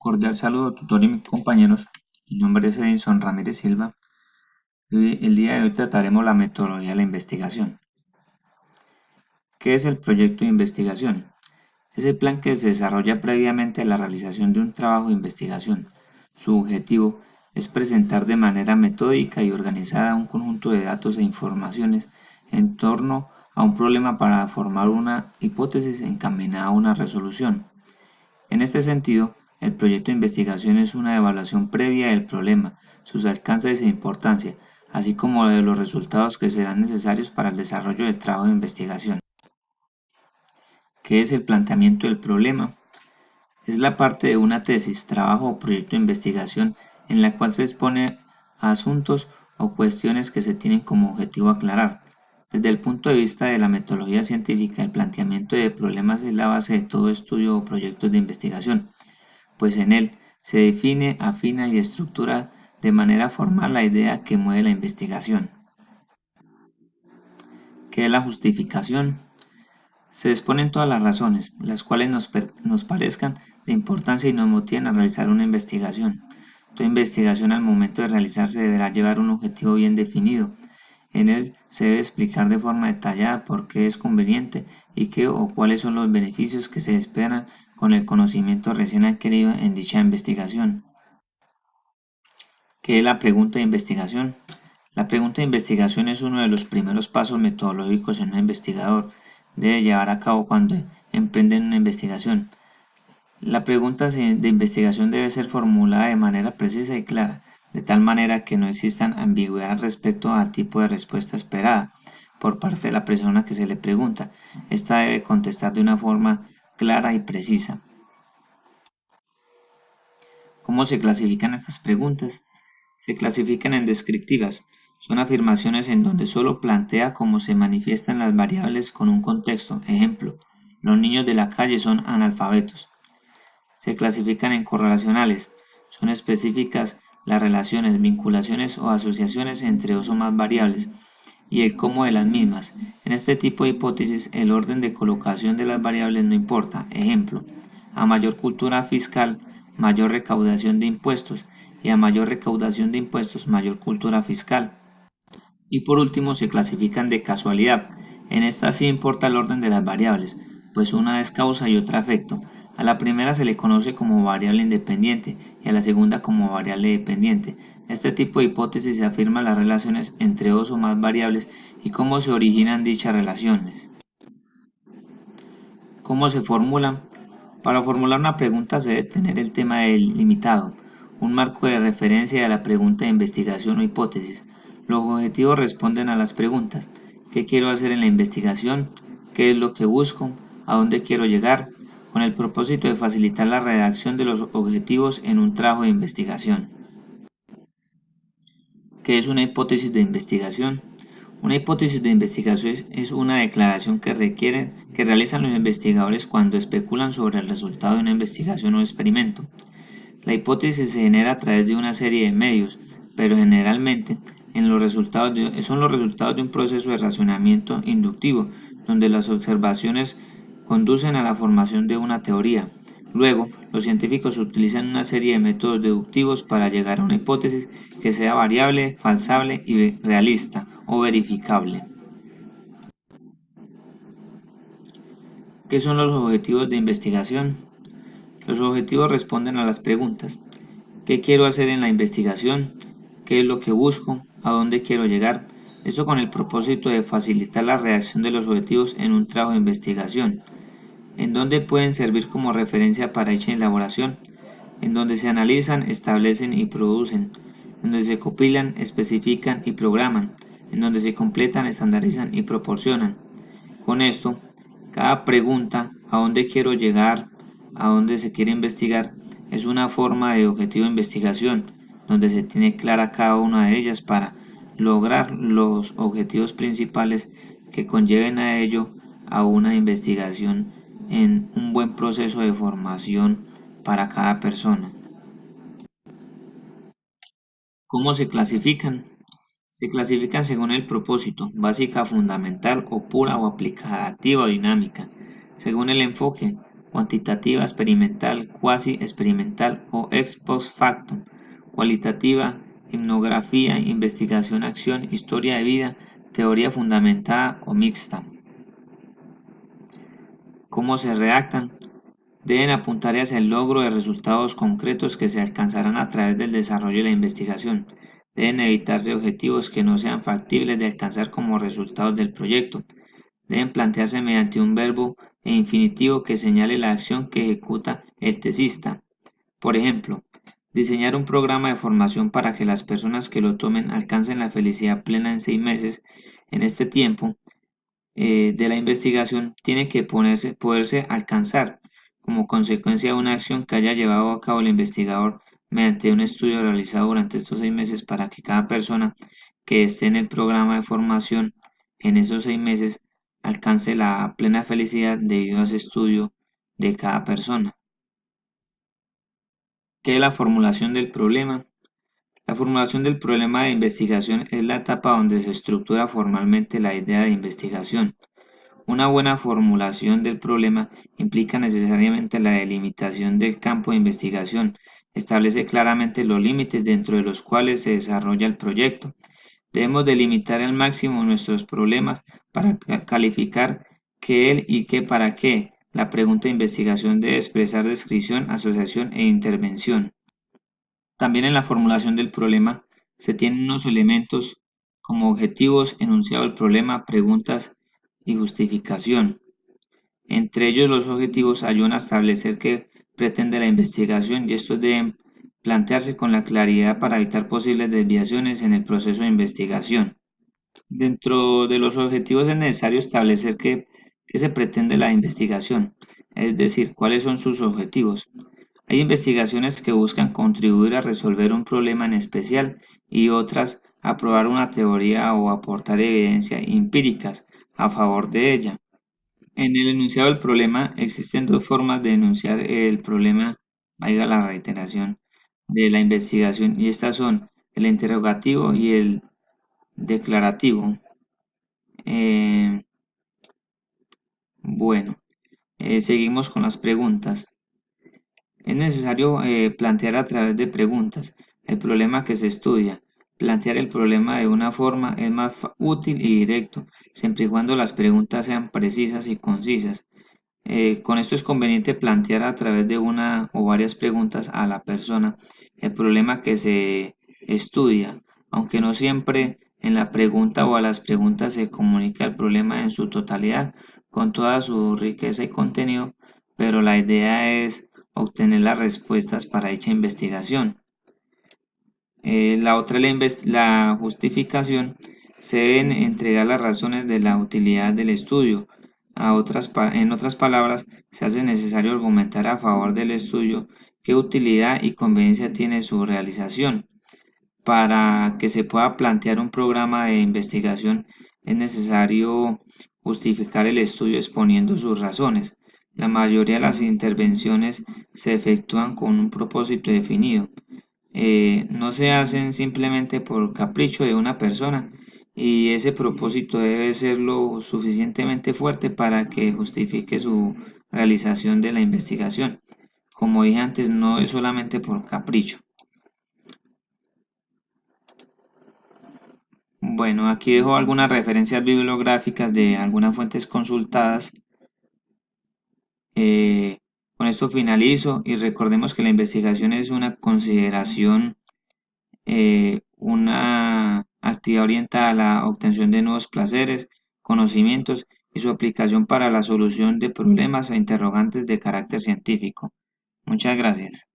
Cordial saludo, tutor y mis compañeros. Mi nombre es Edinson Ramírez Silva. El día de hoy trataremos la metodología de la investigación. ¿Qué es el proyecto de investigación? Es el plan que se desarrolla previamente a la realización de un trabajo de investigación. Su objetivo es presentar de manera metódica y organizada un conjunto de datos e informaciones en torno a un problema para formar una hipótesis encaminada a una resolución. En este sentido, el proyecto de investigación es una evaluación previa del problema, sus alcances e importancia, así como de los resultados que serán necesarios para el desarrollo del trabajo de investigación. ¿Qué es el planteamiento del problema? Es la parte de una tesis, trabajo o proyecto de investigación en la cual se expone a asuntos o cuestiones que se tienen como objetivo aclarar. Desde el punto de vista de la metodología científica, el planteamiento de problemas es la base de todo estudio o proyecto de investigación, pues en él se define, afina y estructura de manera formal la idea que mueve la investigación. ¿Qué es la justificación? Se exponen todas las razones, las cuales nos parezcan de importancia y nos motiven a realizar una investigación. Toda investigación al momento de realizarse deberá llevar un objetivo bien definido. En él se debe explicar de forma detallada por qué es conveniente y qué o cuáles son los beneficios que se esperan con el conocimiento recién adquirido en dicha investigación. ¿Qué es la pregunta de investigación? La pregunta de investigación es uno de los primeros pasos metodológicos en un investigador debe llevar a cabo cuando emprende una investigación. La pregunta de investigación debe ser formulada de manera precisa y clara, de tal manera que no existan ambigüedades respecto al tipo de respuesta esperada por parte de la persona que se le pregunta. Esta debe contestar de una forma clara y precisa. ¿Cómo se clasifican estas preguntas? Se clasifican en descriptivas. Son afirmaciones en donde solo plantea cómo se manifiestan las variables con un contexto. Ejemplo, los niños de la calle son analfabetos. Se clasifican en correlacionales. Son específicas las relaciones, vinculaciones o asociaciones entre dos o más variables y el cómo de las mismas. En este tipo de hipótesis, el orden de colocación de las variables no importa. Ejemplo, a mayor cultura fiscal, mayor recaudación de impuestos, y a mayor recaudación de impuestos, mayor cultura fiscal. Y por último, se clasifican de casualidad. En esta sí importa el orden de las variables, pues una es causa y otra efecto. A la primera se le conoce como variable independiente y a la segunda como variable dependiente. Este tipo de hipótesis se afirma las relaciones entre dos o más variables y cómo se originan dichas relaciones. ¿Cómo se formulan? Para formular una pregunta se debe tener el tema delimitado, un marco de referencia de la pregunta de investigación o hipótesis. Los objetivos responden a las preguntas: ¿qué quiero hacer en la investigación? ¿Qué es lo que busco? ¿A dónde quiero llegar? Con el propósito de facilitar la redacción de los objetivos en un trabajo de investigación. ¿Qué es una hipótesis de investigación? Una hipótesis de investigación es una declaración que realizan los investigadores cuando especulan sobre el resultado de una investigación o experimento. La hipótesis se genera a través de una serie de medios, pero generalmente son los resultados de un proceso de razonamiento inductivo, donde las observaciones conducen a la formación de una teoría. Luego, los científicos utilizan una serie de métodos deductivos para llegar a una hipótesis que sea variable, falsable y realista o verificable. ¿Qué son los objetivos de investigación? Los objetivos responden a las preguntas: ¿qué quiero hacer en la investigación? ¿Qué es lo que busco? ¿A dónde quiero llegar? Esto con el propósito de facilitar la redacción de los objetivos en un trabajo de investigación, en donde pueden servir como referencia para dicha elaboración, en donde se analizan, establecen y producen, en donde se compilan, especifican y programan, en donde se completan, estandarizan y proporcionan. Con esto, cada pregunta, ¿a dónde quiero llegar? ¿A dónde se quiere investigar? Es una forma de objetivo de investigación, donde se tiene clara cada una de ellas para lograr los objetivos principales que conlleven a ello a una investigación en un buen proceso de formación para cada persona. ¿Cómo se clasifican? Se clasifican según el propósito: básica, fundamental o pura o aplicada, activa o dinámica. Según el enfoque: cuantitativa, experimental, cuasi experimental o ex post facto, cualitativa, etnografía, investigación, acción, historia de vida, teoría fundamentada o mixta. ¿Cómo se redactan? Deben apuntar hacia el logro de resultados concretos que se alcanzarán a través del desarrollo de la investigación. Deben evitarse objetivos que no sean factibles de alcanzar como resultados del proyecto. Deben plantearse mediante un verbo e infinitivo que señale la acción que ejecuta el tesista. Por ejemplo, diseñar un programa de formación para que las personas que lo tomen alcancen la felicidad plena en 6 meses. En este tiempo de la investigación tiene que poderse alcanzar como consecuencia de una acción que haya llevado a cabo el investigador mediante un estudio realizado durante estos 6 meses para que cada persona que esté en el programa de formación en esos 6 meses alcance la plena felicidad debido a ese estudio de cada persona. ¿Qué es la formulación del problema? La formulación del problema de investigación es la etapa donde se estructura formalmente la idea de investigación. Una buena formulación del problema implica necesariamente la delimitación del campo de investigación, establece claramente los límites dentro de los cuales se desarrolla el proyecto. Debemos delimitar al máximo nuestros problemas para calificar qué el y qué para qué. La pregunta de investigación debe expresar descripción, asociación e intervención. También en la formulación del problema se tienen unos elementos como objetivos, enunciado del problema, preguntas y justificación. Entre ellos los objetivos ayudan a establecer qué pretende la investigación y estos deben plantearse con la claridad para evitar posibles desviaciones en el proceso de investigación. Dentro de los objetivos es necesario establecer qué se pretende la investigación, es decir, cuáles son sus objetivos. Hay investigaciones que buscan contribuir a resolver un problema en especial y otras a probar una teoría o aportar evidencia empíricas a favor de ella. En el enunciado del problema existen dos formas de enunciar el problema, valga la reiteración, de la investigación y estas son el interrogativo y el declarativo. Eh, bueno, seguimos con las preguntas. Es necesario plantear a través de preguntas el problema que se estudia. Plantear el problema de una forma es más útil y directo, siempre y cuando las preguntas sean precisas y concisas. Con esto es conveniente plantear a través de una o varias preguntas a la persona el problema que se estudia, aunque no siempre en la pregunta o a las preguntas se comunica el problema en su totalidad, con toda su riqueza y contenido, pero la idea es obtener las respuestas para dicha investigación. La otra es la justificación. Se deben entregar las razones de la utilidad del estudio. En otras palabras, se hace necesario argumentar a favor del estudio qué utilidad y conveniencia tiene su realización. Para que se pueda plantear un programa de investigación es necesario justificar el estudio exponiendo sus razones. La mayoría de las intervenciones se efectúan con un propósito definido, no se hacen simplemente por capricho de una persona y ese propósito debe ser lo suficientemente fuerte para que justifique su realización de la investigación. Como dije antes, no es solamente por capricho. Bueno, aquí dejo algunas referencias bibliográficas de algunas fuentes consultadas. Eh, con esto finalizo y recordemos que la investigación es una consideración una actividad orientada a la obtención de nuevos placeres, conocimientos y su aplicación para la solución de problemas e interrogantes de carácter científico. Muchas gracias.